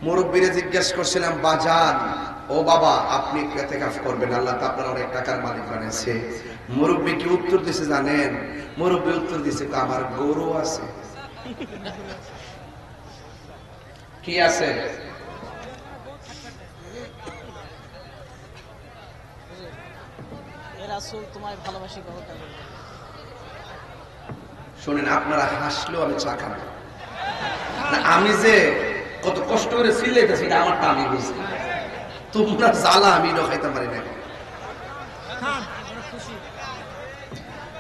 মুরব্বীরে জিজ্ঞেস করছিলাম, বাজান ও বাবা আপনি ইতিকাফ করবেন, আল্লাহ তো আপনার অনেক টাকার মালিক বানিয়েছে। মুরব্বী কি উত্তর দিছে জানেন? মুরব্বী উত্তর দিছে, আমার গরু আছে। কি আছে? শোনেন, আপনারা হাসলেও আমি চা খাবো না। আমি যে কত কষ্ট করে চিল্লাইতেছি এটা আমারটা আমি বুঝি, তোমরা জ্বালা আমি খাইতে পারি না।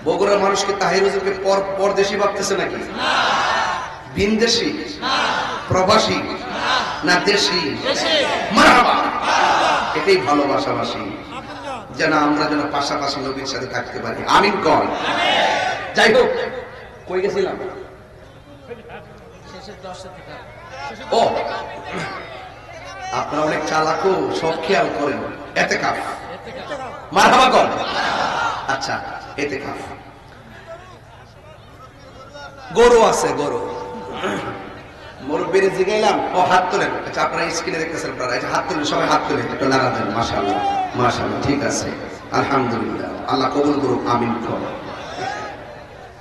বগুড়ার মানুষকে তাহির হুজুরকে পরদেশি ভাবতেছে নাকি? ভিনদেশি, প্রবাসী না দেশি? মারহাবা। এটাই ভালোবাসাবাসী, যেন আমরা যেন পাশাপাশি নবীর সাথে থাকতে পারি। আমিন কর। যাই হোক, কই গেছিলাম? ও, আপনারা অনেক চালাকো, সব খেয়াল করেন। ইতিকাফ, মারহাবা কর। আচ্ছা, ইতিকাফ। গরু আছে, গরু। মুরব্বীরে জিগাইলাম, ও হাত তোলেন। আচ্ছা, আপনারা স্ক্রিনে দেখতেছেন, আপনারা হাত তুলেন, সবাই হাত তুলেন, একটু নাড়া দেন। মাশাআল্লাহ, মাশাআল্লাহ, ঠিক আছে, আলহামদুলিল্লাহ, আল্লাহ কবুল করুক, আমিন কর।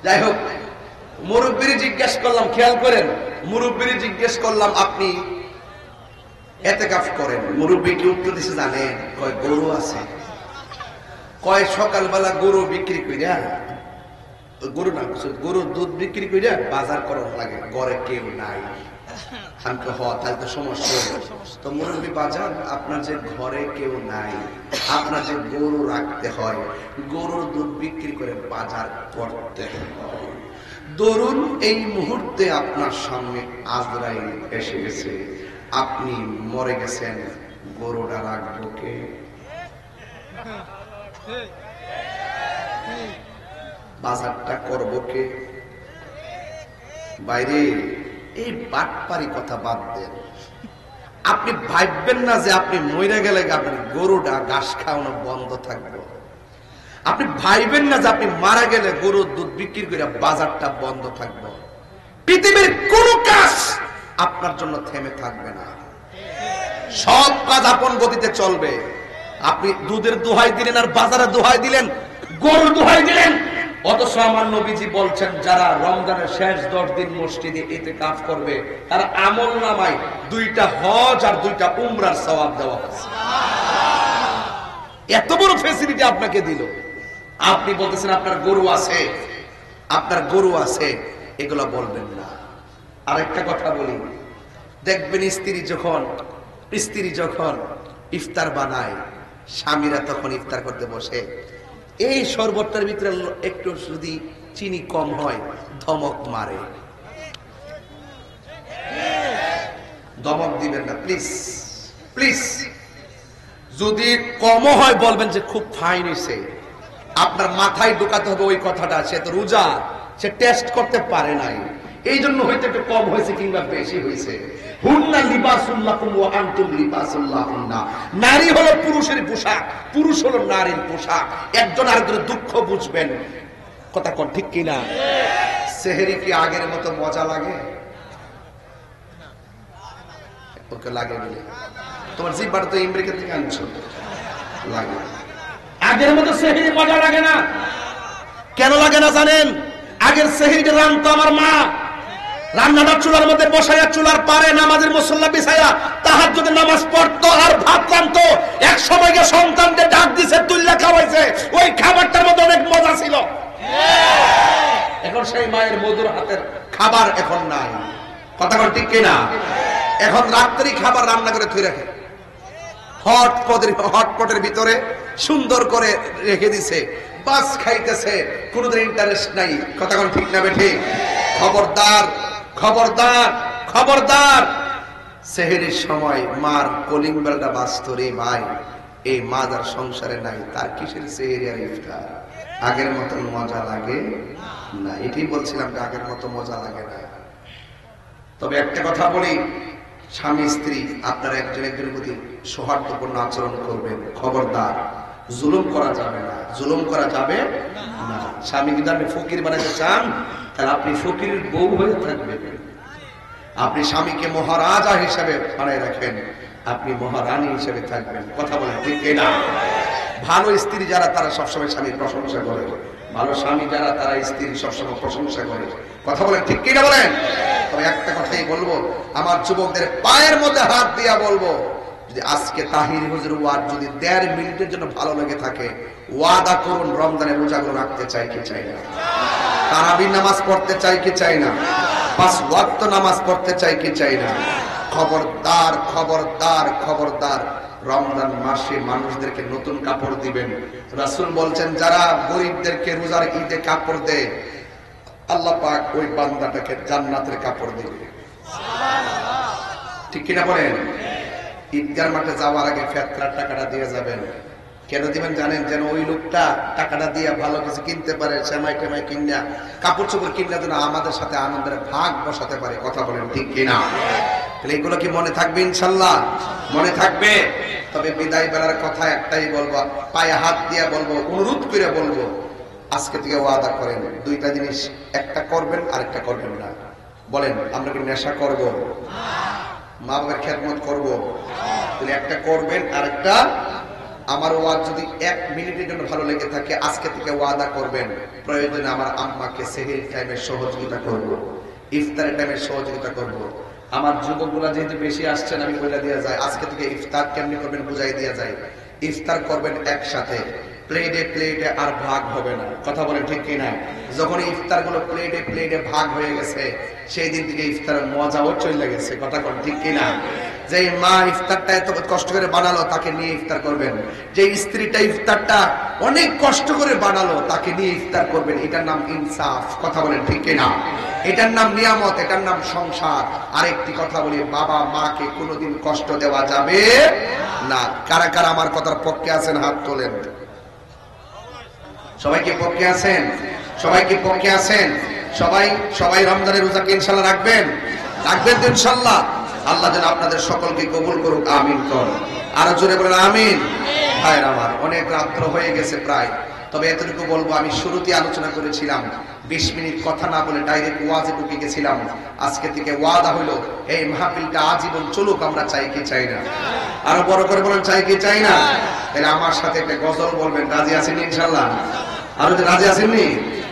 যাই হোক, মুরব্বীরে জিজ্ঞেস করলাম, খেয়াল করেন, মুরব্বীরে জিজ্ঞেস করলাম আপনি ইতিকাফ করেন? মুরব্বী কি উত্তর দিছে জানেন? কয় গরু আছে। কয় সকালবেলা গরু বিক্রি কইরা, গরু না, গরুর দুধ বিক্রি কইরা বাজার করার লাগে, ঘরে কেউ নাই। আমি তো তাহলে তো সমস্যা। তো মুরব্বী বাজার, আপনার যে ঘরে কেউ নাই, আপনার যে গরু রাখতে হয়, গরুর দুধ বিক্রি করে বাজার করতে হয়। ধরুন এই মুহূর্তে আপনার সামনে আজরাইল এসে গেছে, আপনি মরে গেছেন, গরুটা রাখবো কে? বাজারটা করবো কে? বাইরে এই বাটপারি কথা বাদ দেন। আপনি ভাববেন না যে আপনি মরে গেলে আপনার গরুটা ঘাস খাওয়ানো বন্ধ থাকবে। আপনি ভাববেন না যে আপনি মারা গেলে গরুর দুধ বিক্রি করে বাজারটা বন্ধ থাকবে। পৃথিবীর কোন কাজ আপনার জন্য থেমে থাকবে না, সব কাজ আপন গতিতে চলবে। আপনি দুধের দোহাই দিলেন আর বাজারে দোহাই দিলেন, গরুর দোহাই দিলেন, অথচ আমার নবীজি বলছেন যারা রমজানের শেষ 10 দিন মসজিদে ইতিকাফ করবে তার আমল নামায় 2টা হজ আর 2টা উমরার সওয়াব দেওয়া হয়েছে। এত বড় ফ্যাসিলিটি আপনাকে দিল, আপনি বলতেছেন আপনার গরু আছে, আপনার গরু আছে, এগুলা বলবেন না। আরেকটা কথা বলি, দেখবেন স্ত্রী যখন ইফতার বানায়, স্বামীরা তখন ইফতার করতে বসে, এই শরবতটার ভিতরে একটু যদি চিনি কম হয় ধমক মারে। ধমক দিবেন না প্লিজ, প্লিজ। যদি কম হয় বলবেন যে খুব ফাইন হয়েছে। আপনার মাথায় ঢোকাতে হবে ওই কথাটা, সে তো রোজা, সে টেস্ট করতে পারে নাই, এই জন্য হয়তো একটু কম হয়েছে কিংবা বেশি হয়েছে। হুন্না লিবাসুল লাকুম ওয়া আনতুম লিবাসুল লাহুন্না। নারী হলো পুরুষের পোশাক, পুরুষ হলো নারীর পোশাক। একজন আরেকজনের দুঃখ বুঝবেন। কথা কোন ঠিক কিনা? সেহরি কি আগের মতো মজা লাগে? ওকে লাগে বলে তোমার জিহ্বার তো আমেরিকা থেকে আনছো, লাগে। আগের মতো সেহরি মজা লাগে না। কেন লাগে না জানেন? আগের সেহরিটা রান্তো আমার মা, রান্নাটা চুলার মধ্যে বসাইয়া চুলার পারে নামাজের মুসল্লা বিছাইয়া তাহাজ্জুদে নামাজ পড়তো আর ভাত রান্তো। এক সময় গিয়ে সন্তানদের ডাক দিছে, তুল্লা খাওয়াইছে, ওই খাবারটার মধ্যে অনেক মজা ছিল। এখন সেই মায়ের মধুর হাতের খাবার এখন নাই। কথা বল ঠিক কিনা? এখন রাত্রি খাবার রান্না করে থুই রাখে, হটপটের ভিতরে সুন্দর করে রেখে দিছে, বাস খাইতেছে, কোনদিন ইন্টারেস্ট নাই। কথা বল ঠিক না বেঠি? খবরদার, খবরদার, খবরদার। সেহরির সময় মার কলিং বেলটা বাজতো রে ভাই, এই মা যার সংসারে নাই তার কিসের সেহরি আর ইফতার? আগের মতো মজা লাগে না। এটাই বলছিলাম যে আগের মতো মজা লাগে না। তবে একটা কথা বলি, স্বামী স্ত্রী আপনারা একজন একজনের প্রতি সৌহার্দ্যপূর্ণ আচরণ করবেন। খবরদার, জুলুম করা যাবে না, জুলুম করা যাবে না। স্বামী যদি আপনি ফকির বানাতে চান তাহলে আপনি ফকিরের বউ হয়ে থাকবেন। আপনি স্বামীকে মহারাজা হিসেবে বানায় রাখেন, আপনি মহারানী হিসেবে থাকবেন। কথা বলেন ঠিক কিনা? ভালো স্ত্রী যারা তারা সবসময় স্বামীর প্রশংসা করে, ভালো স্বামী যারা তারা স্ত্রীর সবসময় প্রশংসা করে। কথা বলেন ঠিক কিনা বলেন? তবে একটা কথাই বলবো, আমার যুবকদের পায়ের মধ্যে হাত দিয়া বলবো, যদি আজকে তাহির হুজুর ওয়াজ যদি 1.5 মিনিটের জন্য ভালো লেগে থাকে, ওয়াদা করুন রমজানের রোজাগুলো রাখতে চাই কি চাই না, তারাবির নামাজ পড়তে চাই কি চাই না, 5 ওয়াক্ত নামাজ পড়তে চাই কি চাই না। খবরদার খবরদার খবরদার, রমজান মাসে মানুষদেরকে নতুন কাপড় দিবেন। রাসূল বলছেন যারা গরিবদেরকে রোজার ঈদে কাপড় দেয়, আল্লাহ পাক ওই বান্দাটাকে জান্নাতের কাপড় দিবে। ঠিক কিনা বলেন? ঈদগার মাঠে যাওয়ার আগে ফেতরার টাকাটা দিয়ে যাবেন। কেন দিবেন জানেন? যেন ওই লোকটা টাকাটা দিয়ে ভালো কিছু কিনতে পারে, সেমাই টেমাই কিনা, কাপড় চোপড় কিনলে যেন আমাদের সাথে আনন্দের ভাগ বসাতে পারে। কথা বলেন ঠিক কিনা? তাহলে এগুলো কি মনে থাকবে? ইনশাল্লাহ মনে থাকবে। তবে বিদায় বেলার কথা একটাই বলবো, পায়ে হাত দিয়ে বলবো, অনুরোধ করে বলবো, আজকে থেকে ওয়াদা করেন 2টা জিনিস, একটা করবেন আর একটা করবেন না। বলেন, আমরা কি নেশা করব? মা বাবার খেদমত করব? তাহলে একটা করবেন আর একটা, আমার ওয়াজ যদি 1 মিনিটের জন্য ভালো লেগে থাকে, আজকে থেকে ওয়াদা করবেন প্রয়োজনে আমার আম্মাকে সেহরির টাইমে সহযোগিতা করব, ইফতারের টাইমে সহযোগিতা করব। আমার যুবকগুলা যেহেতু বেশি আসছেন, আমি বলে দেওয়া যায় আজকে থেকে ইফতার কেমনি করবেন বুঝাই দেওয়া যায়। ইফতার করবেন একসাথে, প্লেটে প্লেটে আর ভাগ হবে না। কথা বলেন ঠিক কিনা? যখন ইফতার গুলো প্লেটে প্লেটে ভাগ হয়ে গেছে, সেই দিন থেকে ইফতারের মজাও চলে গেছে। কথা বলেন ঠিক কিনা? যে মা ইফতারটা এত কষ্ট করে বানালো, তাকে নিয়ে ইফতার করবেন। যে স্ত্রীটা ইফতারটা অনেক কষ্ট করে বানালো, তাকে নিয়ে ইফতার করবেন। এটার নাম ইনসাফ। কথা বলেন ঠিক কিনা? এটার নাম নিয়ামত, এটার নাম সংসার। আরেকটি কথা বলি, বাবা মাকে কোনোদিন কষ্ট দেওয়া যাবে না। কারা কারা আমার কথার পক্ষে আছেন হাত তোলেন। সবাই কি পক্ষে আছেন? সবাই কি পক্ষে আছেন? সবাই সবাই রমজানের রোজাকে ইনশাআল্লাহ রাখবেন? রাখবেন তো ইনশাআল্লাহ? আল্লাহ যেন আপনাদের সকলকে কবুল করুক। আমিন কর। আরো জোরে বলেন আমিন। ভাইরা আমার, অনেক রাত্র হয়ে গেছে প্রায়, তবে এতটুকু বলবো, আমি শুরুতে আলোচনা করেছিলাম 20 মিনিট কথা না বলে ডাইরেক্ট ওয়াজে ঢুকে গেছিলাম। আজকে থেকে ওয়াদা হলো এই মাহফিলটা আজীবন চলুক। আমরা চাই কি চাই না? আরো বড় করে বলেন, চাই কি চাই না? তাহলে আমার সাথে একটা গজল বলবেন, রাজি আছেন ইনশাআল্লাহ? আরো রাজি আছেননি?